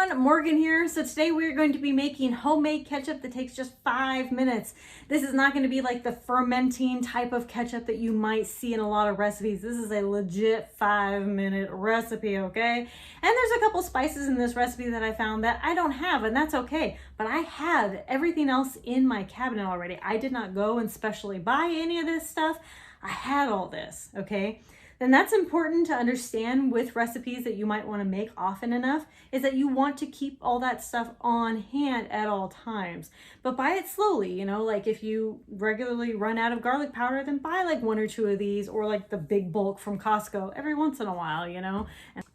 everyone, Morgan here. So today we're going to be making homemade ketchup that takes just 5 minutes. This is not going to be like the fermenting type of ketchup that you might see in a lot of recipes. This is a legit 5-minute recipe, okay? And there's a couple spices in this recipe that I found that I don't have, and that's okay. But I have everything else in my cabinet already. I did not go and specially buy any of this stuff. I had all this, okay? And that's important to understand with recipes that you might want to make often enough, is that you want to keep all that stuff on hand at all times. But buy it slowly, you know, like if you regularly run out of garlic powder, then buy like 1 or 2 of these, or like the big bulk from Costco every once in a while, you know.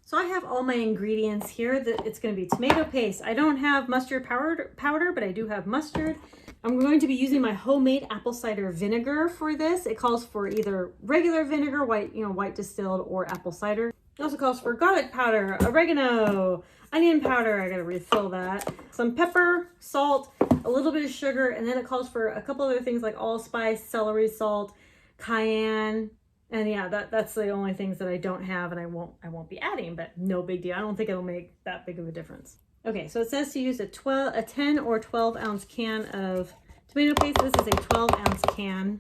So I have all my ingredients here. That it's going to be tomato paste. I don't have mustard powder, but I do have mustard. I'm going to be using my homemade apple cider vinegar for this. It calls for either regular vinegar, white distilled, or apple cider. It also calls for garlic powder, oregano, onion powder. I gotta refill that. Some pepper, salt, a little bit of sugar, and then it calls for a couple other things like allspice, celery salt, cayenne. And yeah, that's the only things that I don't have and I won't be adding, but no big deal. I don't think it'll make that big of a difference. Okay, so it says to use a 10 or 12 ounce can of tomato paste. This is a 12 ounce can.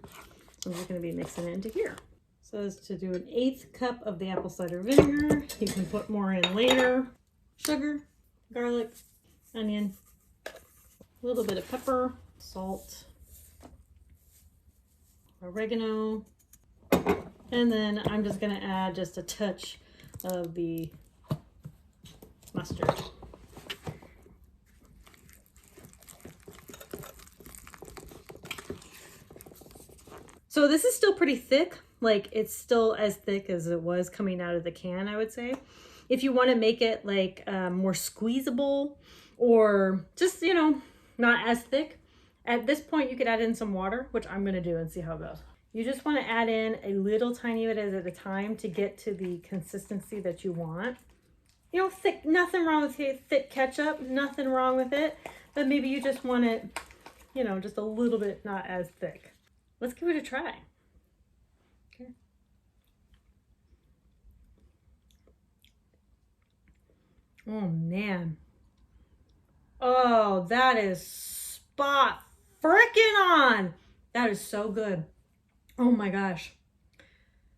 I'm just going to be mixing it into here. It says to do an 1/8 cup of the apple cider vinegar. You can put more in later. Sugar, garlic, onion, a little bit of pepper, salt, oregano, and then I'm just going to add just a touch of the mustard. So this is still pretty thick, like it's still as thick as it was coming out of the can, I would say. If you want to make it like more squeezable or just, you know, not as thick, at this point you could add in some water, which I'm going to do and see how it goes. You just want to add in a little tiny bit at a time to get to the consistency that you want. You know, thick, nothing wrong with thick ketchup, nothing wrong with it, but maybe you just want it, you know, just a little bit not as thick. Let's give it a try. Okay. Oh man. Oh, that is spot frickin' on. That is so good. Oh my gosh.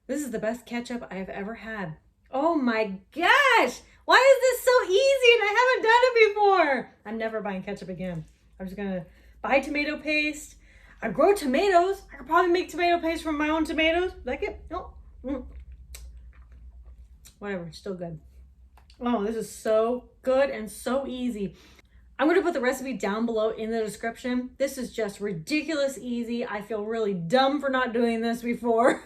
This is the best ketchup I've ever had. Oh my gosh. Why is this so easy and I haven't done it before? I'm never buying ketchup again. I'm just gonna buy tomato paste. I grow tomatoes. I could probably make tomato paste from my own tomatoes. Like it? No. Whatever, it's still good. Oh, this is so good and so easy. I'm going to put the recipe down below in the description. This is just ridiculous easy. I feel really dumb for not doing this before.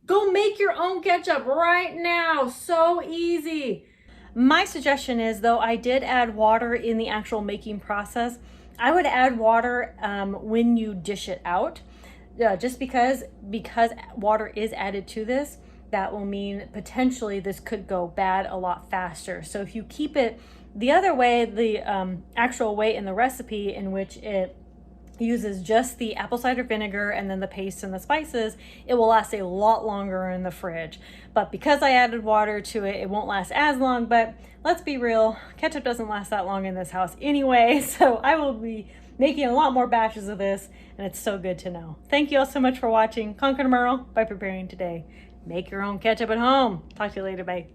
Go make your own ketchup right now. So easy. My suggestion is, though, I did add water in the actual making process. I would add water when you dish it out, just because water is added to this, that will mean potentially this could go bad a lot faster. So if you keep it the other way, the actual way in the recipe in which it uses just the apple cider vinegar and then the paste and the spices, it will last a lot longer in the fridge. But because I added water to it, it won't last as long. But let's be real, ketchup doesn't last that long in this house anyway, so I will be making a lot more batches of this, and it's so good to know. Thank you all so much for watching. Conquer tomorrow by preparing today. Make your own ketchup at home. Talk to you later. Bye.